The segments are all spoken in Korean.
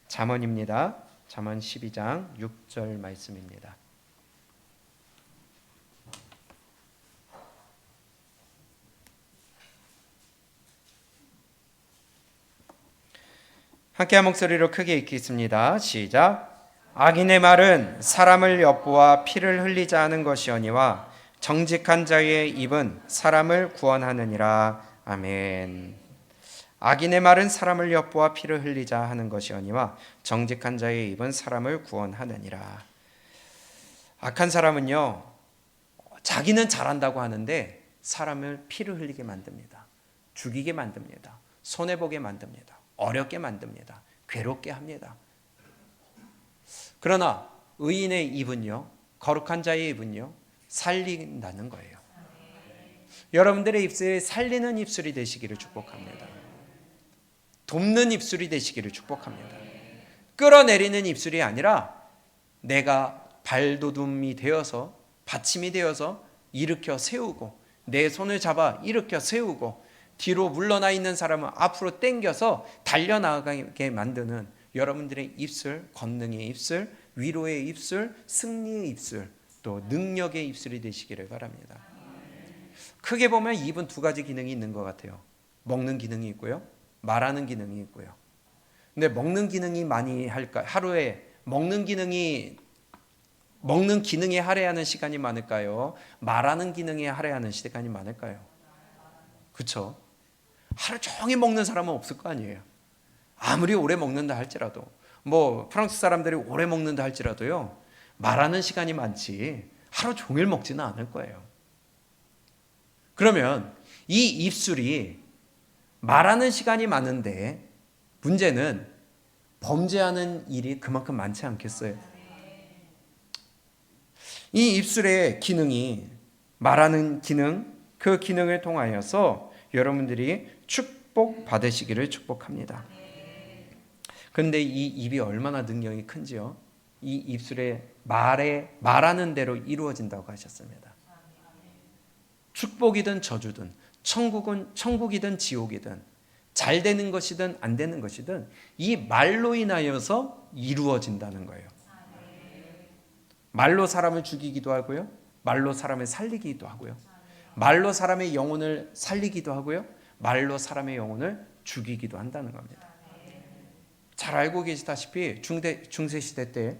잠언입니다. 잠언 12장 6절 말씀입니다. 함께 한 목소리로 크게 읽겠습니다. 시작. 악인의 말은 사람을 엿보아 피를 흘리자 하는 것이오니와 정직한 자의 입은 사람을 구원하느니라. 아멘. 악인의 말은 사람을 엿보아 피를 흘리자 하는 것이오니와 정직한 자의 입은 사람을 구원하느니라. 악한 사람은요, 자기는 잘한다고 하는데 사람을 피를 흘리게 만듭니다. 죽이게 만듭니다. 손해보게 만듭니다. 어렵게 만듭니다. 괴롭게 합니다. 그러나 의인의 입은요, 거룩한 자의 입은요, 살린다는 거예요. 여러분들의 입술이 살리는 입술이 되시기를 축복합니다. 돕는 입술이 되시기를 축복합니다. 끌어내리는 입술이 아니라 내가 발돋움이 되어서, 받침이 되어서 일으켜 세우고, 내 손을 잡아 일으켜 세우고, 뒤로 물러나 있는 사람은 앞으로 당겨서 달려나가게 만드는 여러분들의 입술, 권능의 입술, 위로의 입술, 승리의 입술, 또 능력의 입술이 되시기를 바랍니다. 크게 보면 입은 두 가지 기능이 있는 것 같아요. 먹는 기능이 있고요, 말하는 기능이 있고요. 근데 먹는 기능이 많이 할까? 하루에 먹는 기능에 할애하는 시간이 많을까요? 말하는 기능에 할애하는 시간이 많을까요? 그렇죠? 하루 종일 먹는 사람은 없을 거 아니에요. 아무리 오래 먹는다 할지라도, 프랑스 사람들이 오래 먹는다 할지라도요, 말하는 시간이 많지 하루 종일 먹지는 않을 거예요. 그러면 이 입술이 말하는 시간이 많은데 문제는 범죄하는 일이 그만큼 많지 않겠어요? 이 입술의 기능이, 말하는 기능, 그 기능을 통하여서 여러분들이 축복 받으시기를 축복합니다. 그런데 이 입이 얼마나 능력이 큰지요? 이 입술의 말하는 대로 이루어진다고 하셨습니다. 축복이든 저주든, 천국이든 지옥이든, 잘 되는 것이든 안 되는 것이든 이 말로 인하여서 이루어진다는 거예요. 말로 사람을 죽이기도 하고요, 말로 사람을 살리기도 하고요, 말로 사람의 영혼을 살리기도 하고요, 말로 사람의 영혼을 죽이기도 한다는 겁니다. 잘 알고 계시다시피 중세시대 때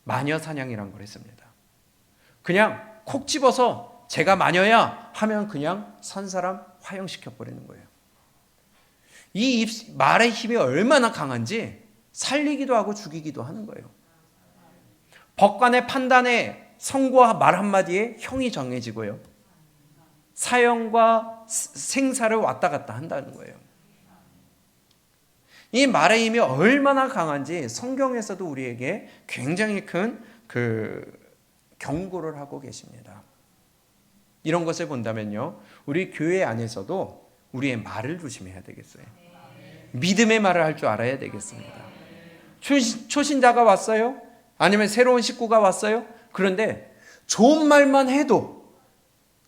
마녀사냥이란 걸 했습니다. 그냥 콕 집어서 제가 마녀야 하면 그냥 산 사람 화형시켜버리는 거예요. 이 말의 힘이 얼마나 강한지 살리기도 하고 죽이기도 하는 거예요. 법관의 판단에 선고와 말 한마디에 형이 정해지고요, 사형과 생사를 왔다 갔다 한다는 거예요. 이 말의 힘이 얼마나 강한지 성경에서도 우리에게 굉장히 큰 경고를 하고 계십니다. 이런 것을 본다면요, 우리 교회 안에서도 우리의 말을 조심해야 되겠어요. 믿음의 말을 할 줄 알아야 되겠습니다. 초신자가 왔어요? 아니면 새로운 식구가 왔어요? 그런데 좋은 말만 해도,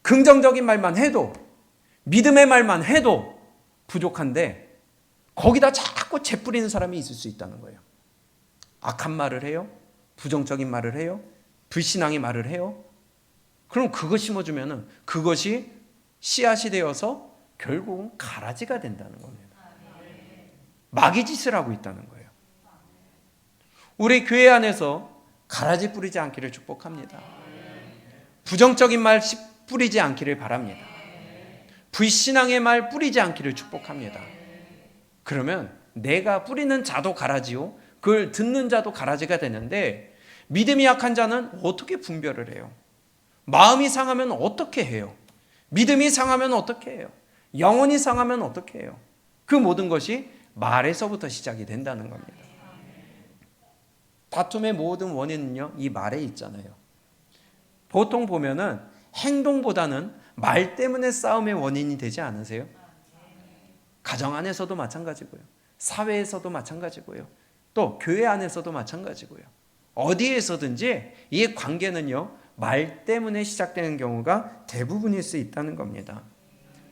긍정적인 말만 해도, 믿음의 말만 해도 부족한데 거기다 자꾸 재뿌리는 사람이 있을 수 있다는 거예요. 악한 말을 해요, 부정적인 말을 해요, 불신앙의 말을 해요. 그럼 그거 심어주면 그것이 씨앗이 되어서 결국은 가라지가 된다는 겁니다. 마귀 짓을 하고 있다는 거예요. 우리 교회 안에서 가라지 뿌리지 않기를 축복합니다. 부정적인 말 뿌리지 않기를 바랍니다. 불신앙의 말 뿌리지 않기를 축복합니다. 그러면 내가 뿌리는 자도 가라지요, 그걸 듣는 자도 가라지가 되는데, 믿음이 약한 자는 어떻게 분별을 해요? 마음이 상하면 어떻게 해요? 믿음이 상하면 어떻게 해요? 영혼이 상하면 어떻게 해요? 그 모든 것이 말에서부터 시작이 된다는 겁니다. 다툼의 모든 원인은요, 이 말에 있잖아요. 보통 보면은 행동보다는 말 때문에 싸움의 원인이 되지 않으세요? 가정 안에서도 마찬가지고요, 사회에서도 마찬가지고요, 또 교회 안에서도 마찬가지고요. 어디에서든지 이 관계는요, 말 때문에 시작되는 경우가 대부분일 수 있다는 겁니다.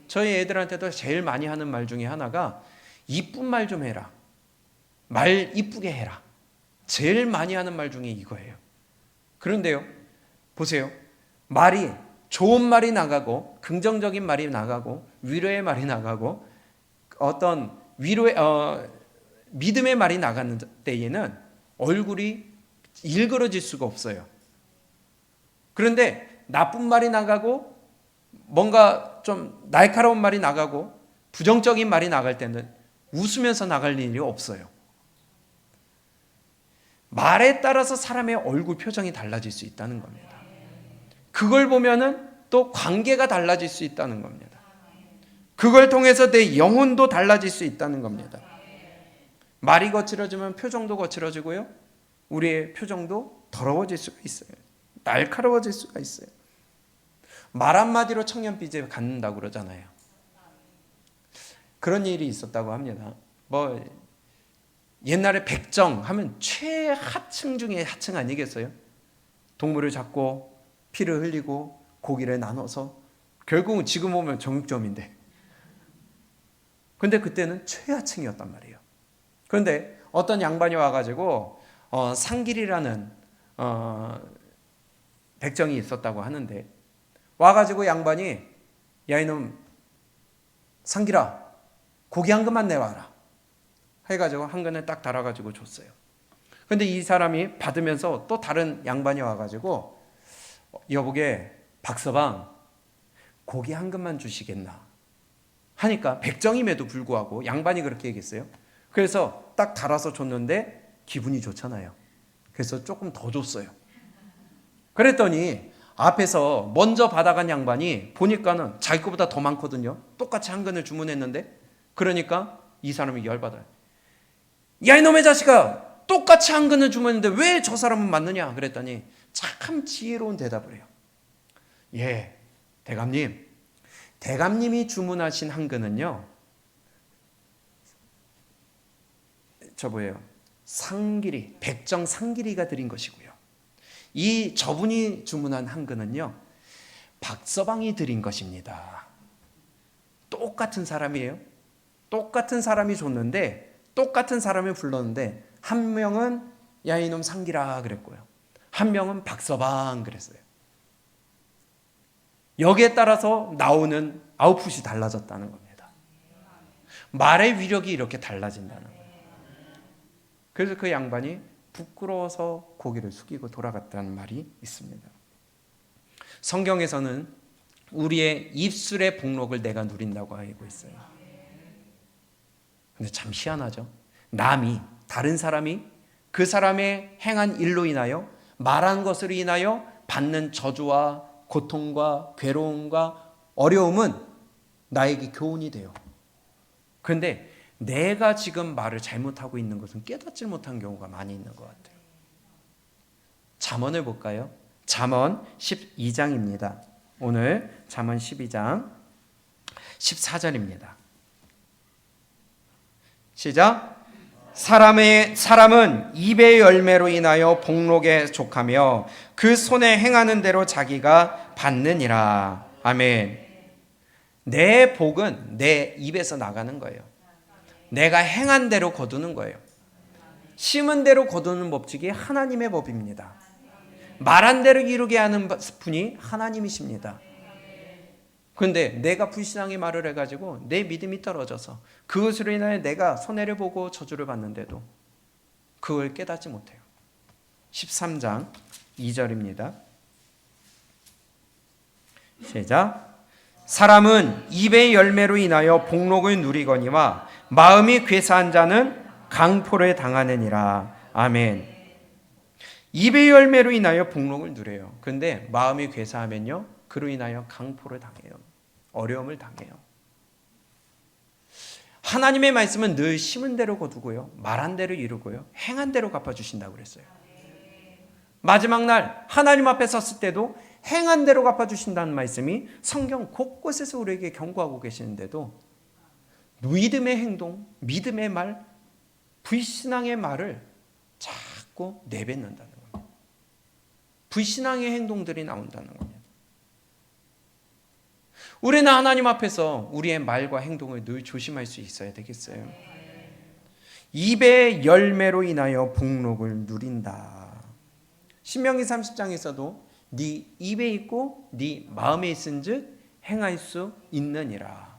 저희 애들한테도 제일 많이 하는 말 중에 하나가 이쁜 말 좀 해라. 말 이쁘게 해라. 제일 많이 하는 말 중에 이거예요. 그런데요, 보세요. 말이, 좋은 말이 나가고 긍정적인 말이 나가고 위로의 말이 나가고 어떤 위로의 믿음의 말이 나가는 때에는 얼굴이 일그러질 수가 없어요. 그런데 나쁜 말이 나가고 뭔가 좀 날카로운 말이 나가고 부정적인 말이 나갈 때는 웃으면서 나갈 일이 없어요. 말에 따라서 사람의 얼굴 표정이 달라질 수 있다는 겁니다. 그걸 보면은 또 관계가 달라질 수 있다는 겁니다. 그걸 통해서 내 영혼도 달라질 수 있다는 겁니다. 말이 거칠어지면 표정도 거칠어지고요. 우리의 표정도 더러워질 수가 있어요. 날카로워질 수가 있어요. 말 한마디로 청년빚에 갖는다고 그러잖아요. 그런 일이 있었다고 합니다. 옛날에 백정 하면 최하층 중에 하층 아니겠어요? 동물을 잡고 피를 흘리고 고기를 나눠서 결국은 지금 보면 정육점인데, 근데 그때는 최하층이었단 말이에요. 그런데 어떤 양반이 와가지고 상길이라는 백정이 있었다고 하는데, 와가지고 양반이 야 이놈 상길아 고기 한 근만 내와라 해가지고 한 근을 딱 달아가지고 줬어요. 근데 이 사람이 받으면서 또 다른 양반이 와가지고 여보게 박서방 고기 한 근만 주시겠나 하니까 백정임에도 불구하고 양반이 그렇게 얘기했어요. 그래서 딱 달아서 줬는데 기분이 좋잖아요. 그래서 조금 더 줬어요. 그랬더니 앞에서 먼저 받아간 양반이 보니까는 자기 거보다 더 많거든요. 똑같이 한 근을 주문했는데, 그러니까 이 사람이 열받아요. 야 이놈의 자식아, 똑같이 한 근을 주문했는데 왜 저 사람은 맞느냐 그랬더니 참 지혜로운 대답을 해요. 예, 대감님이 주문하신 한 근은요, 상길이, 백정 상길이가 드린 것이고요. 이 저분이 주문한 한 근은요, 박서방이 드린 것입니다. 똑같은 사람이에요. 똑같은 사람이 줬는데, 똑같은 사람을 불렀는데, 한 명은 야 이놈 상길아 그랬고요, 한 명은 박서방 그랬어요. 여기에 따라서 나오는 아웃풋이 달라졌다는 겁니다. 말의 위력이 이렇게 달라진다는 거예요. 그래서 그 양반이 부끄러워서 고개를 숙이고 돌아갔다는 말이 있습니다. 성경에서는 우리의 입술의 복록을 내가 누린다고 하고 있어요. 근데 참 희한하죠. 다른 사람이 그 사람의 행한 일로 인하여, 말한 것으로 인하여 받는 저주와 고통과 괴로움과 어려움은 나에게 교훈이 돼요. 그런데 내가 지금 말을 잘못하고 있는 것은 깨닫지 못한 경우가 많이 있는 것 같아요. 잠언을 볼까요? 잠언 12장입니다. 오늘 잠언 12장 14절입니다. 시작. 사람은 입의 열매로 인하여 복록에 족하며 그 손에 행하는 대로 자기가 받느니라. 아멘. 내 복은 내 입에서 나가는 거예요. 내가 행한 대로 거두는 거예요. 심은 대로 거두는 법칙이 하나님의 법입니다. 말한 대로 이루게 하는 분이 하나님이십니다. 그런데 내가 불신앙의 말을 해가지고 내 믿음이 떨어져서 그것으로 인하여 내가 손해를 보고 저주를 받는데도 그걸 깨닫지 못해요. 13장 2절입니다. 시작. 사람은 입의 열매로 인하여 복록을 누리거니와 마음이 괴사한 자는 강포를 당하느니라. 아멘. 입의 열매로 인하여 복록을 누려요. 그런데 마음이 괴사하면요, 그로 인하여 강포를 당해요. 어려움을 당해요. 하나님의 말씀은 늘 심은 대로 거두고요, 말한 대로 이루고요, 행한 대로 갚아주신다고 그랬어요. 마지막 날 하나님 앞에 섰을 때도 행한 대로 갚아주신다는 말씀이 성경 곳곳에서 우리에게 경고하고 계시는데도 믿음의 행동, 믿음의 말, 불신앙의 말을 자꾸 내뱉는다는 겁니다. 불신앙의 행동들이 나온다는 겁니다. 우리는 하나님 앞에서 우리의 말과 행동을 늘 조심할 수 있어야 되겠어요. 입의 열매로 인하여 복록을 누린다. 신명기 30장에서도 네 입에 있고 네 마음에 있은즉 행할 수 있느니라.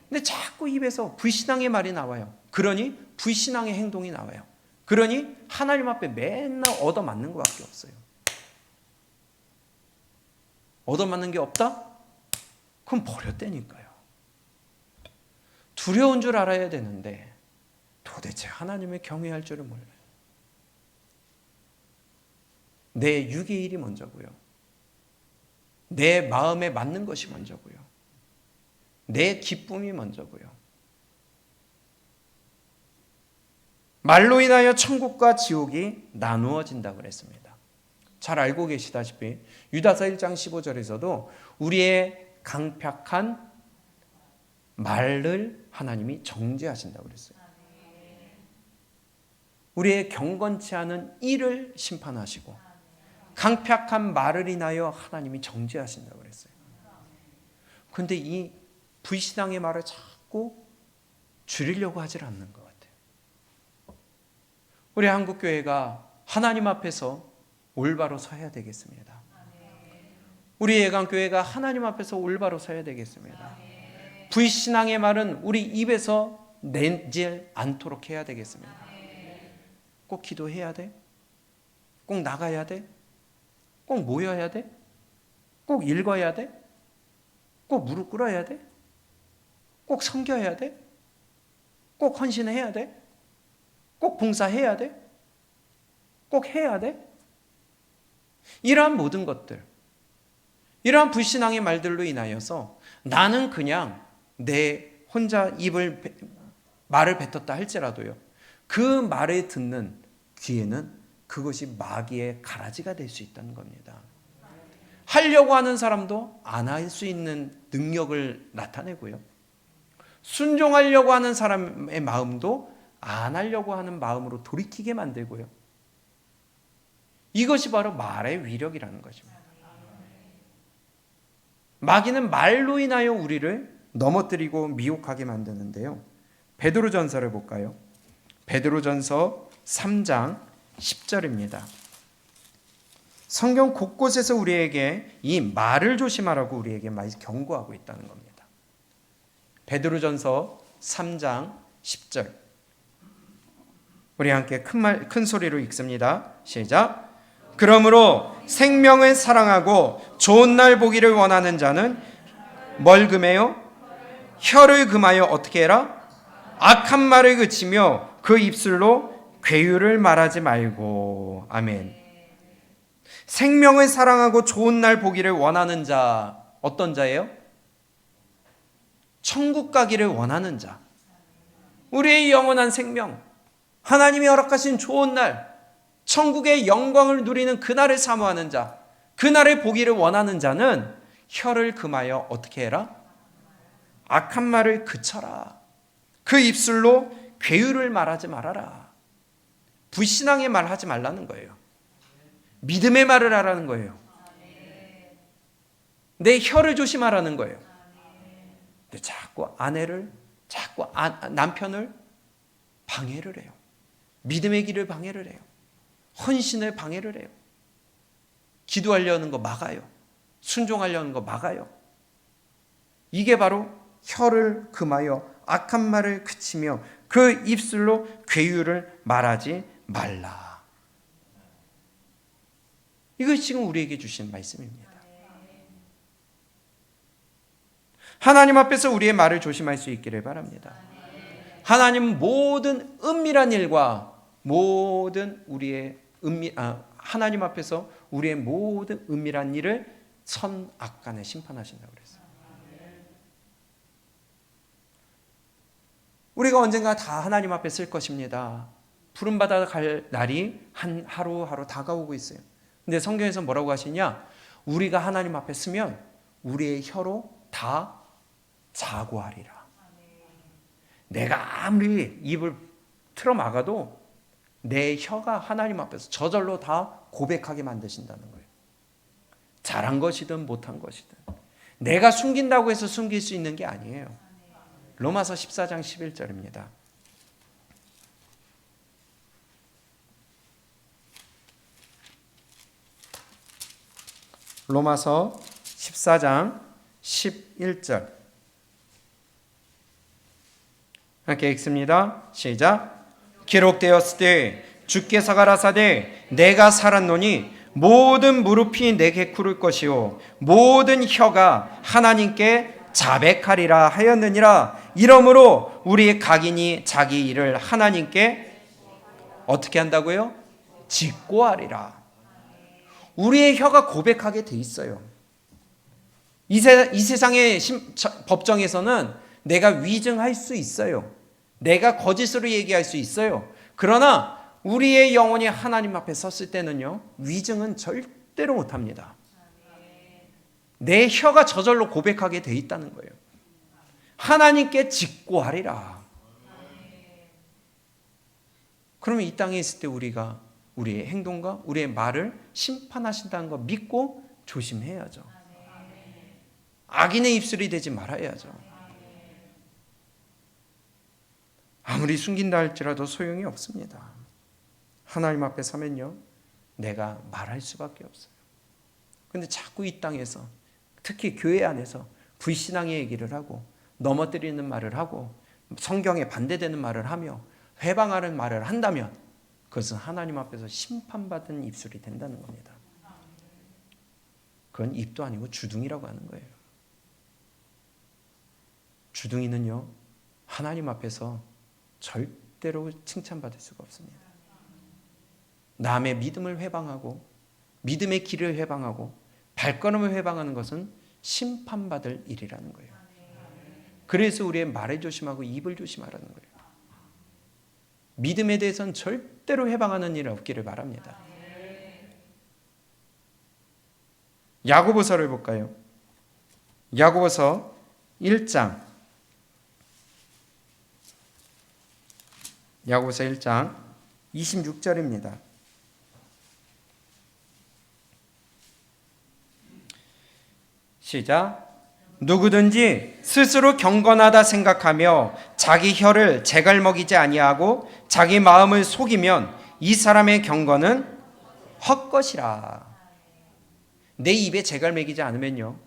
근데 자꾸 입에서 불신앙의 말이 나와요. 그러니 불신앙의 행동이 나와요. 그러니 하나님 앞에 맨날 얻어맞는 것밖에 없어요. 얻어맞는 게 없다? 그럼 버렸다니까요. 두려운 줄 알아야 되는데 도대체 하나님을 경외할 줄을 몰라요. 내 육의 일이 먼저고요. 내 마음에 맞는 것이 먼저고요. 내 기쁨이 먼저고요. 말로 인하여 천국과 지옥이 나누어진다고 그랬습니다. 잘 알고 계시다시피 유다서 1장 15절에서도 우리의 강팍한 말을 하나님이 정죄하신다고 그랬어요. 우리의 경건치 않은 일을 심판하시고 강팍한 말을 인하여 하나님이 정죄하신다고 그랬어요. 그런데 이 불신앙의 말을 자꾸 줄이려고 하질 않는 것 같아요. 우리 한국교회가 하나님 앞에서 올바로 서야 되겠습니다. 우리 예강교회가 하나님 앞에서 올바로 서야 되겠습니다. 불신앙의 말은 우리 입에서 내질 않도록 해야 되겠습니다. 꼭 기도해야 돼? 꼭 나가야 돼? 꼭 모여야 돼? 꼭 읽어야 돼? 꼭 무릎 꿇어야 돼? 꼭 섬겨야 돼? 꼭 헌신해야 돼? 꼭 봉사해야 돼? 꼭 해야 돼? 이러한 모든 것들, 이러한 불신앙의 말들로 인하여서 나는 그냥 내 혼자 말을 뱉었다 할지라도요, 그 말을 듣는 귀에는 그것이 마귀의 가라지가 될 수 있다는 겁니다. 하려고 하는 사람도 안 할 수 있는 능력을 나타내고요, 순종하려고 하는 사람의 마음도 안 하려고 하는 마음으로 돌이키게 만들고요. 이것이 바로 말의 위력이라는 것입니다. 마귀는 말로 인하여 우리를 넘어뜨리고 미혹하게 만드는데요. 베드로전서를 볼까요? 베드로전서 3장 10절입니다. 성경 곳곳에서 우리에게 이 말을 조심하라고 우리에게 많이 경고하고 있다는 겁니다. 베드로전서 3장 10절. 우리 함께 큰 소리로 읽습니다. 시작. 그러므로 생명을 사랑하고 좋은 날 보기를 원하는 자는 뭘 금해요? 혀를 금하여 어떻게 해라? 악한 말을 그치며 그 입술로 괴유를 말하지 말고. 아멘. 생명을 사랑하고 좋은 날 보기를 원하는 자, 어떤 자예요? 천국 가기를 원하는 자. 우리의 영원한 생명, 하나님이 허락하신 좋은 날, 천국의 영광을 누리는 그날을 사모하는 자, 그날을 보기를 원하는 자는 혀를 금하여 어떻게 해라? 악한 말을 그쳐라. 그 입술로 괴유를 말하지 말아라. 불신앙의 말 하지 말라는 거예요. 믿음의 말을 하라는 거예요. 내 혀를 조심하라는 거예요. 근데 자꾸 남편을 방해를 해요. 믿음의 길을 방해를 해요. 헌신을 방해를 해요. 기도하려는 거 막아요. 순종하려는 거 막아요. 이게 바로 혀를 금하여 악한 말을 그치며 그 입술로 괴유를 말하지 말라. 이것이 지금 우리에게 주신 말씀입니다. 하나님 앞에서 우리의 말을 조심할 수 있기를 바랍니다. 하나님은 모든 은밀한 일과 모든 하나님 앞에서 우리의 모든 은밀한 일을 선악간에 심판하신다고 그랬어요. 우리가 언젠가 다 하나님 앞에 쓸 것입니다. 부름받아 갈 날이 하루하루 다가오고 있어요. 근데 성경에서 뭐라고 하시냐? 우리가 하나님 앞에 쓰면 우리의 혀로 다 자고하리라. 내가 아무리 입을 틀어 막아도 내 혀가 하나님 앞에서 저절로 다 고백하게 만드신다는 거예요. 잘한 것이든 못한 것이든. 내가 숨긴다고 해서 숨길 수 있는 게 아니에요. 로마서 14장 11절입니다. 로마서 14장 11절 함께 읽습니다. 시작. 기록되었을 때 주께서 가라사대 내가 살았노니 모든 무릎이 내게 꿇을 것이요 모든 혀가 하나님께 자백하리라 하였느니라. 이러므로 우리 각인이 자기 일을 하나님께 어떻게 한다고요? 직고하리라. 우리의 혀가 고백하게 돼 있어요. 이 세상의 법정에서는 내가 위증할 수 있어요. 내가 거짓으로 얘기할 수 있어요. 그러나 우리의 영혼이 하나님 앞에 섰을 때는요, 위증은 절대로 못합니다. 내 혀가 저절로 고백하게 돼 있다는 거예요. 하나님께 직고하리라. 그러면 이 땅에 있을 때 우리가 우리의 행동과 우리의 말을 심판하신다는 거 믿고 조심해야죠. 악인의 입술이 되지 말아야죠. 아무리 숨긴다 할지라도 소용이 없습니다. 하나님 앞에 서면요, 내가 말할 수밖에 없어요. 근데 자꾸 이 땅에서, 특히 교회 안에서 불신앙의 얘기를 하고 넘어뜨리는 말을 하고 성경에 반대되는 말을 하며 회방하는 말을 한다면 그것은 하나님 앞에서 심판받은 입술이 된다는 겁니다. 그건 입도 아니고 주둥이라고 하는 거예요. 주둥이는요, 하나님 앞에서 절대로 칭찬받을 수가 없습니다. 남의 믿음을 회방하고 믿음의 길을 회방하고 발걸음을 회방하는 것은 심판받을 일이라는 거예요. 그래서 우리의 말을 조심하고 입을 조심하라는 거예요. 믿음에 대해서는 절대로 회방하는 일 없기를 바랍니다. 야고보서를 볼까요? 야고보서 1장 야고보서 1장 26절입니다. 시작. 누구든지 스스로 경건하다 생각하며 자기 혀를 재갈먹이지 아니하고 자기 마음을 속이면 이 사람의 경건은 헛것이라. 내 입에 재갈매기지 않으면요,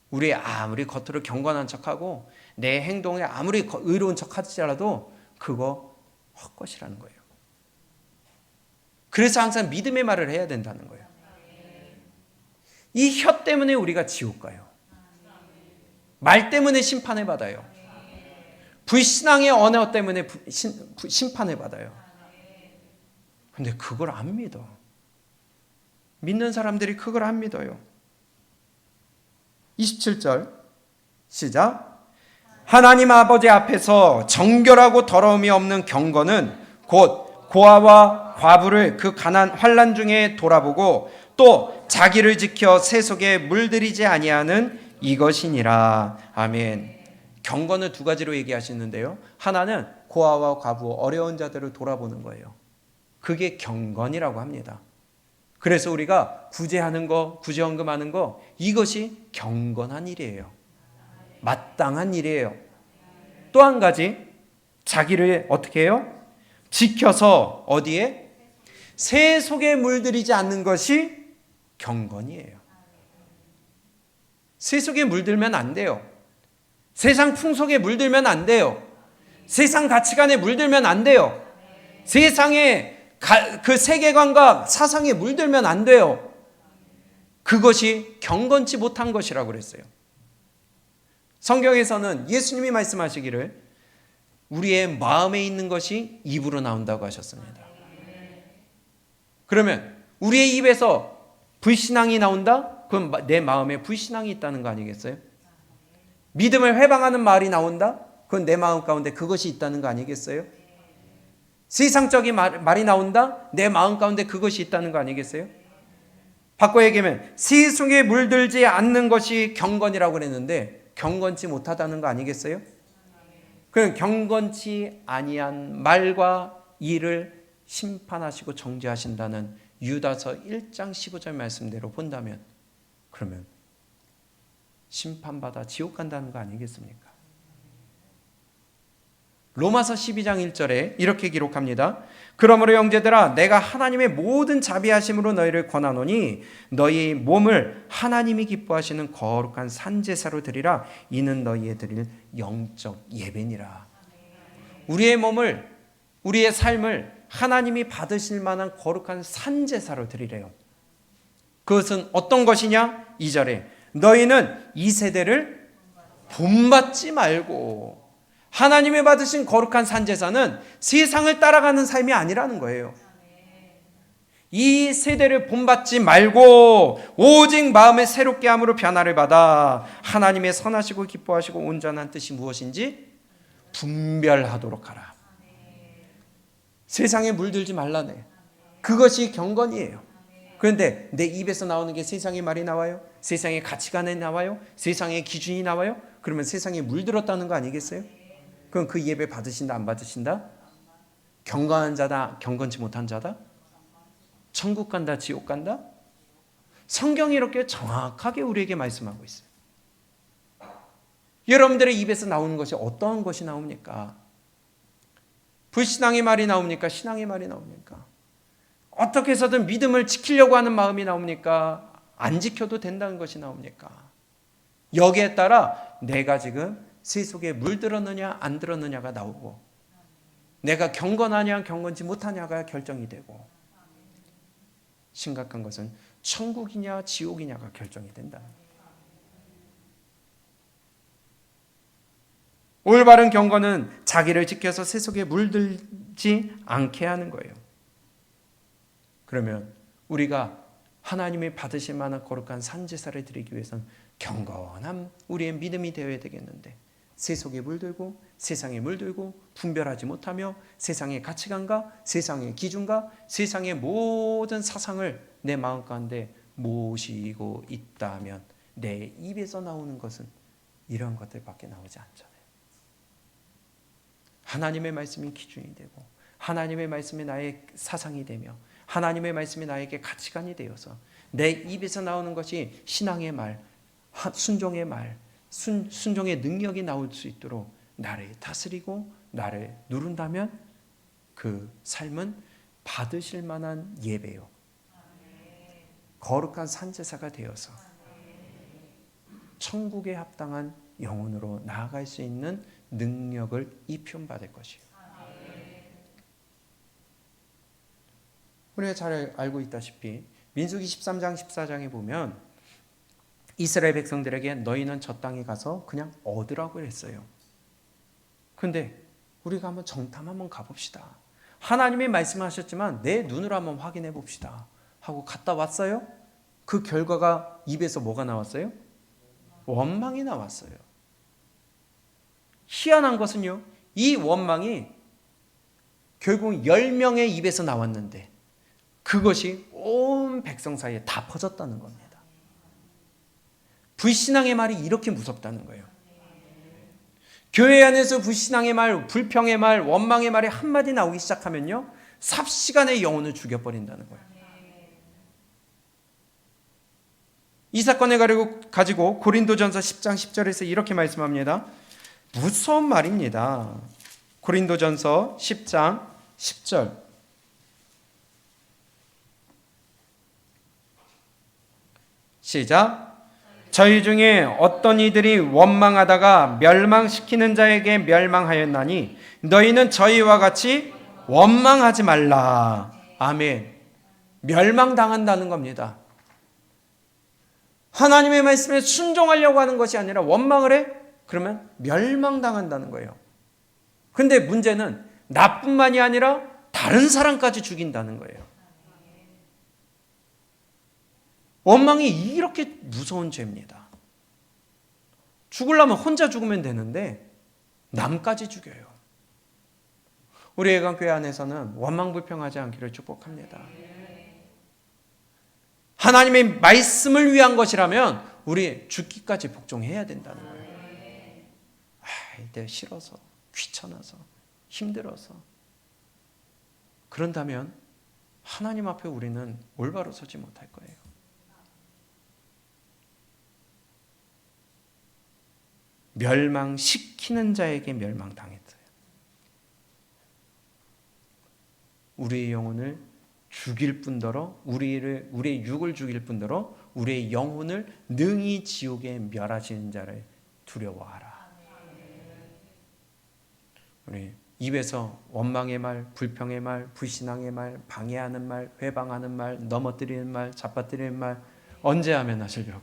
우리 아무리 겉으로 경건한 척하고 내 행동에 아무리 의로운 척하지라도 그거 헛것이라는 거예요. 그래서 항상 믿음의 말을 해야 된다는 거예요. 이 혀 때문에 우리가 지옥 가요. 말 때문에 심판을 받아요. 불신앙의 언어 때문에 심판을 받아요. 근데 그걸 안 믿어. 믿는 사람들이 그걸 안 믿어요. 27절 시작. 하나님 아버지 앞에서 정결하고 더러움이 없는 경건은 곧 고아와 과부를 그 가난 환난 중에 돌아보고 또 자기를 지켜 세속에 물들이지 아니하는 이것이니라. 아멘. 경건을 두 가지로 얘기하시는데요, 하나는 고아와 과부, 어려운 자들을 돌아보는 거예요. 그게 경건이라고 합니다. 그래서 우리가 구제하는 거, 구제헌금하는 거, 이것이 경건한 일이에요. 마땅한 일이에요. 또 한 가지, 자기를 어떻게 해요? 지켜서 어디에? 세속에 물들이지 않는 것이 경건이에요. 세속에 물들면 안 돼요. 세상 풍속에 물들면 안 돼요. 세상 가치관에 물들면 안 돼요. 세상의 그 세계관과 사상에 물들면 안 돼요. 그것이 경건치 못한 것이라고 그랬어요. 성경에서는 예수님이 말씀하시기를 우리의 마음에 있는 것이 입으로 나온다고 하셨습니다. 그러면 우리의 입에서 불신앙이 나온다? 그럼 내 마음에 불신앙이 있다는 거 아니겠어요? 믿음을 회방하는 말이 나온다? 그건 내 마음 가운데 그것이 있다는 거 아니겠어요? 세상적인 말이 나온다? 내 마음 가운데 그것이 있다는 거 아니겠어요? 바꿔 얘기하면 세속에 물들지 않는 것이 경건이라고 그랬는데 경건치 못하다는 거 아니겠어요? 그럼 경건치 아니한 말과 일을 심판하시고 정죄하신다는 유다서 1장 15절 말씀대로 본다면 그러면 심판받아 지옥 간다는 거 아니겠습니까? 로마서 12장 1절에 이렇게 기록합니다. 그러므로 형제들아 내가 하나님의 모든 자비하심으로 너희를 권하노니 너희 몸을 하나님이 기뻐하시는 거룩한 산제사로 드리라. 이는 너희의 드릴 영적 예배니라. 우리의 몸을, 우리의 삶을 하나님이 받으실 만한 거룩한 산제사로 드리래요. 그것은 어떤 것이냐? 2절에 너희는 이 세대를 본받지 말고, 하나님이 받으신 거룩한 산제사는 세상을 따라가는 삶이 아니라는 거예요. 이 세대를 본받지 말고 오직 마음의 새롭게 함으로 변화를 받아 하나님의 선하시고 기뻐하시고 온전한 뜻이 무엇인지 분별하도록 하라. 세상에 물들지 말라네. 그것이 경건이에요. 그런데 내 입에서 나오는 게 세상의 말이 나와요? 세상의 가치관이 나와요? 세상의 기준이 나와요? 그러면 세상에 물들었다는 거 아니겠어요? 그럼 그 예배 받으신다 안 받으신다? 경건한 자다 경건치 못한 자다? 천국 간다 지옥 간다? 성경이 이렇게 정확하게 우리에게 말씀하고 있어요. 여러분들의 입에서 나오는 것이 어떤 것이 나옵니까? 불신앙의 말이 나옵니까? 신앙의 말이 나옵니까? 어떻게 해서든 믿음을 지키려고 하는 마음이 나옵니까? 안 지켜도 된다는 것이 나옵니까? 여기에 따라 내가 지금 세속에 물들었느냐 안 들었느냐가 나오고, 내가 경건하냐 경건치 못하냐가 결정이 되고, 심각한 것은 천국이냐 지옥이냐가 결정이 된다. 올바른 경건은 자기를 지켜서 세속에 물들지 않게 하는 거예요. 그러면 우리가 하나님이 받으실 만한 거룩한 산제사를 드리기 위해서는 경건한 우리의 믿음이 되어야 되겠는데, 세속에 물들고 세상에 물들고 분별하지 못하며 세상의 가치관과 세상의 기준과 세상의 모든 사상을 내 마음 가운데 모시고 있다면 내 입에서 나오는 것은 이런 것들밖에 나오지 않잖아요. 하나님의 말씀이 기준이 되고 하나님의 말씀이 나의 사상이 되며 하나님의 말씀이 나에게 가치관이 되어서 내 입에서 나오는 것이 신앙의 말, 순종의 말, 순종의 능력이 나올 수 있도록 나를 다스리고 나를 누른다면 그 삶은 받으실 만한 예배요, 거룩한 산제사가 되어서 천국에 합당한 영혼으로 나아갈 수 있는 능력을 입혀받을 것이에요. 우리가 잘 알고 있다시피 민수기 13장 14장에 보면 이스라엘 백성들에게 너희는 저 땅에 가서 그냥 얻으라고 했어요. 그런데 우리가 한번 정탐 한번 가봅시다. 하나님이 말씀하셨지만 내 눈으로 한번 확인해 봅시다 하고 갔다 왔어요. 그 결과가 입에서 뭐가 나왔어요? 원망이 나왔어요. 희한한 것은요, 이 원망이 결국 10명의 입에서 나왔는데 그것이 온 백성 사이에 다 퍼졌다는 겁니다. 불신앙의 말이 이렇게 무섭다는 거예요. 교회 안에서 불신앙의 말, 불평의 말, 원망의 말이 한마디 나오기 시작하면요, 삽시간에 영혼을 죽여버린다는 거예요. 이 사건을 가지고 고린도전서 10장 10절에서 이렇게 말씀합니다. 무서운 말입니다. 고린도전서 10장 10절. 시작. 저희 중에 어떤 이들이 원망하다가 멸망시키는 자에게 멸망하였나니 너희는 저희와 같이 원망하지 말라. 아멘. 멸망당한다는 겁니다. 하나님의 말씀에 순종하려고 하는 것이 아니라 원망을 해? 그러면 멸망당한다는 거예요. 근데 문제는 나뿐만이 아니라 다른 사람까지 죽인다는 거예요. 원망이 이렇게 무서운 죄입니다. 죽으려면 혼자 죽으면 되는데 남까지 죽여요. 우리 애강교회 안에서는 원망불평하지 않기를 축복합니다. 하나님의 말씀을 위한 것이라면 우리 죽기까지 복종해야 된다는 거예요. 내가 싫어서, 귀찮아서, 힘들어서. 그런다면 하나님 앞에 우리는 올바로 서지 못할 거예요. 멸망시키는 자에게 멸망당했어요. 우리의 영혼을 죽일 뿐더러 우리의 육을 죽일 뿐더러 우리의 영혼을 능히 지옥에 멸하시는 자를 두려워하라. 우리 입에서 원망의 말, 불평의 말, 불신앙의 말, 방해하는 말, 회방하는 말, 넘어뜨리는 말, 잡아뜨리는 말 언제 하면 하시려고?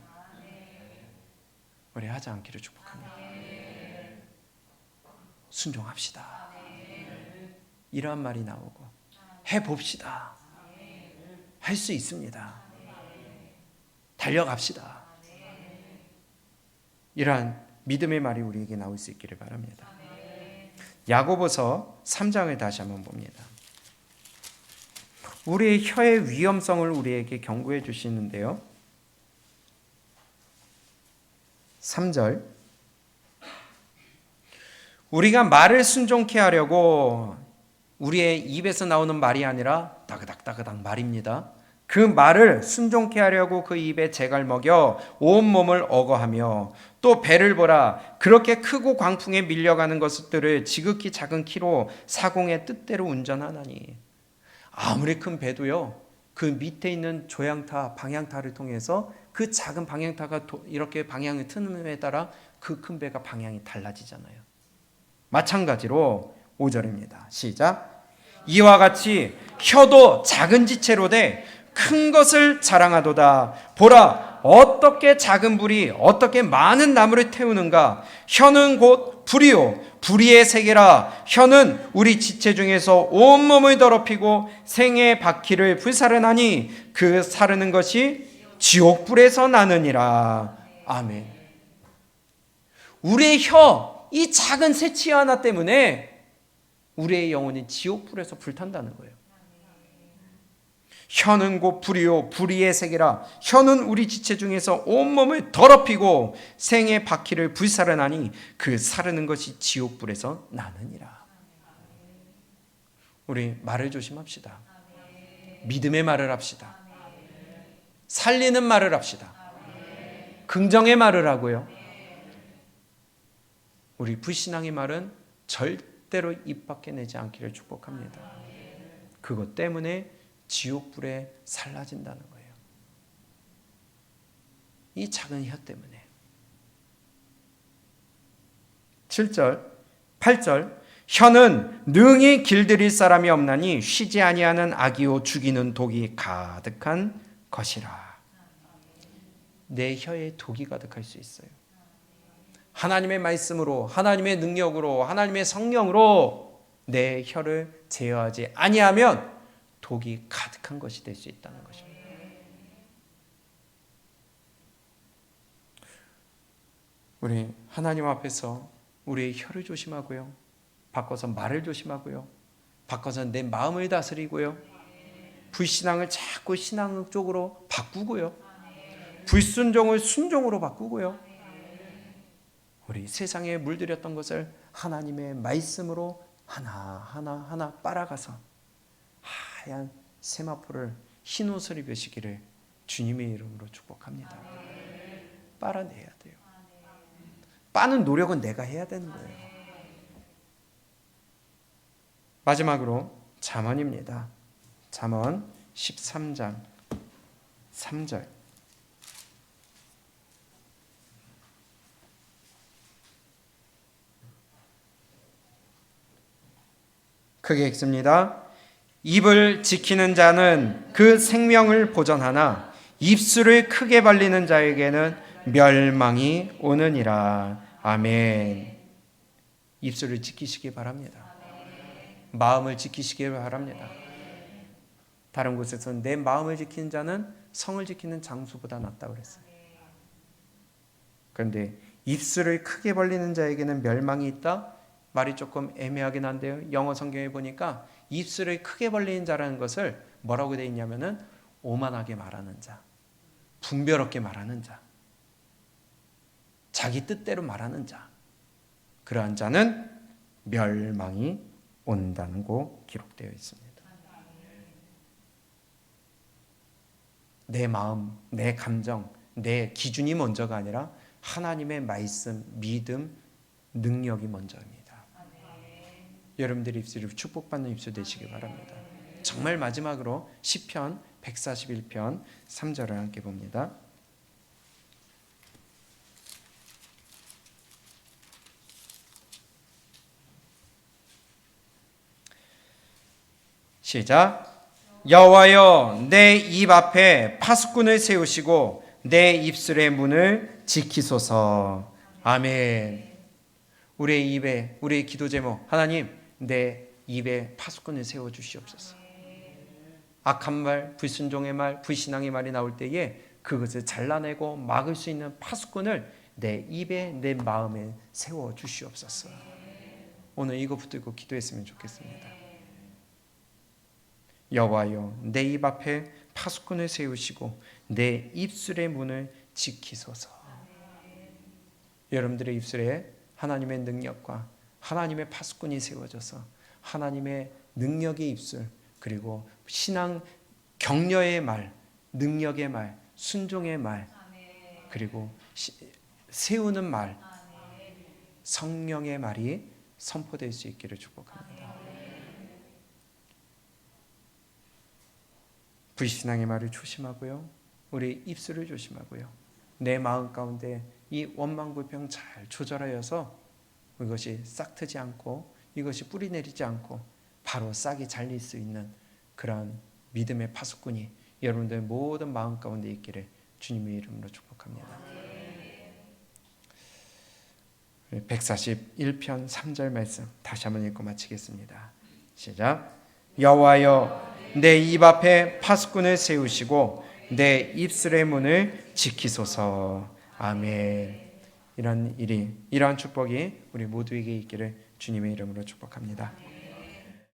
우리 하지 않기를 축복합니다. 순종합시다. 이러한 말이 나오고 해봅시다. 할 수 있습니다. 달려갑시다. 이러한 믿음의 말이 우리에게 나올 수 있기를 바랍니다. 야고보서 3장을 다시 한번 봅니다. 우리의 혀의 위험성을 우리에게 경고해 주시는데요. 3절, 우리가 말을 순종케 하려고 우리의 입에서 나오는 말이 아니라 따그닥따그닥 말입니다. 그 말을 순종케 하려고 그 입에 재갈 먹여 온 몸을 어거하며 또 배를 보라, 그렇게 크고 광풍에 밀려가는 것들을 지극히 작은 키로 사공의 뜻대로 운전하나니. 아무리 큰 배도요, 그 밑에 있는 조향타, 방향타를 통해서 그 작은 방향타가 이렇게 방향을 트는 에 따라 그 큰 배가 방향이 달라지잖아요. 마찬가지로 5절입니다. 시작. 이와 같이 혀도 작은 지체로 돼 큰 것을 자랑하도다. 보라, 어떻게 작은 불이 어떻게 많은 나무를 태우는가. 혀는 곧 불이요 불의의 세계라. 혀는 우리 지체 중에서 온몸을 더럽히고 생의 바퀴를 불사르나니 그 사르는 것이 지옥불에서 나느니라. 아멘. 우리의 혀, 이 작은 새치 하나 때문에 우리의 영혼이 지옥불에서 불탄다는 거예요. 혀는 곧 불이요 불의의 세계라. 혀는 우리 지체 중에서 온몸을 더럽히고 생의 바퀴를 불사르나니 그 사르는 것이 지옥불에서 나느니라. 우리 말을 조심합시다. 믿음의 말을 합시다. 살리는 말을 합시다. 긍정의 말을 하고요. 우리 불신앙의 말은 절대로 입 밖에 내지 않기를 축복합니다. 그것 때문에 지옥불에 살라진다는 거예요. 이 작은 혀 때문에. 7절, 8절, 혀는 능히 길들일 사람이 없나니 쉬지 아니하는 악이요 죽이는 독이 가득한 것이라. 내 혀에 독이 가득할 수 있어요. 하나님의 말씀으로, 하나님의 능력으로, 하나님의 성령으로 내 혀를 제어하지 아니하면 독이 가득한 것이 될 수 있다는 것입니다. 우리 하나님 앞에서 우리의 혀를 조심하고요. 바꿔서 말을 조심하고요. 바꿔서 내 마음을 다스리고요. 불신앙을 자꾸 신앙 쪽으로 바꾸고요. 불순종을 순종으로 바꾸고요. 우리 세상에 물들였던 것을 하나님의 말씀으로 하나 빨아가서 하얀 세마포를 흰 옷을 입으시기를 주님의 이름으로 축복합니다. 빨아내야 돼요. 빠는 노력은 내가 해야 되는 거예요. 마지막으로 잠언입니다. 잠언 13장 3절. 크게 읽습니다. 입을 지키는 자는 그 생명을 보전하나 입술을 크게 벌리는 자에게는 멸망이 오느니라. 아멘. 입술을 지키시기 바랍니다. 마음을 지키시기 바랍니다. 다른 곳에서는 내 마음을 지키는 자는 성을 지키는 장수보다 낫다고 그랬어요. 그런데 입술을 크게 벌리는 자에게는 멸망이 있다? 말이 조금 애매하긴 한데요. 영어 성경에 보니까 입술을 크게 벌리는 자라는 것을 뭐라고 되어 있냐면은 오만하게 말하는 자, 분별없게 말하는 자, 자기 뜻대로 말하는 자, 그러한 자는 멸망이 온다는 거 기록되어 있습니다. 내 마음, 내 감정, 내 기준이 먼저가 아니라 하나님의 말씀, 믿음, 능력이 먼저입니다. 여러분들의 입술이 축복받는 입술 되시기 바랍니다. 정말 마지막으로 시편 141편 3절을 함께 봅니다. 시작. 여호와여, 내 입 앞에 파수꾼을 세우시고 내 입술의 문을 지키소서. 아멘. 우리의 입에, 우리의 기도 제목, 하나님 내 입에 파수꾼을 세워주시옵소서. 악한 말, 불순종의 말, 불신앙의 말이 나올 때에 그것을 잘라내고 막을 수 있는 파수꾼을 내 입에, 내 마음에 세워주시옵소서. 오늘 이거 붙들고 기도했으면 좋겠습니다. 여호와여, 내 입 앞에 파수꾼을 세우시고 내 입술의 문을 지키소서. 여러분들의 입술에 하나님의 능력과 하나님의 파수꾼이 세워져서 하나님의 능력의 입술, 그리고 신앙 격려의 말, 능력의 말, 순종의 말, 그리고 세우는 말, 성령의 말이 선포될 수 있기를 축복합니다. 불신앙의 말을 조심하고요, 우리 입술을 조심하고요, 내 마음 가운데 이 원망불평 잘 조절하여서 이것이 싹트지 않고 이것이 뿌리 내리지 않고 바로 싹이 잘릴 수 있는 그러한 믿음의 파수꾼이 여러분들 모든 마음 가운데 있기를 주님의 이름으로 축복합니다. 141편 3절 말씀 다시 한번 읽고 마치겠습니다. 시작. 여호와여, 내 입 앞에 파수꾼을 세우시고 내 입술의 문을 지키소서. 아멘. 이러한 축복이 우리 모두에게 있기를 주님의 이름으로 축복합니다.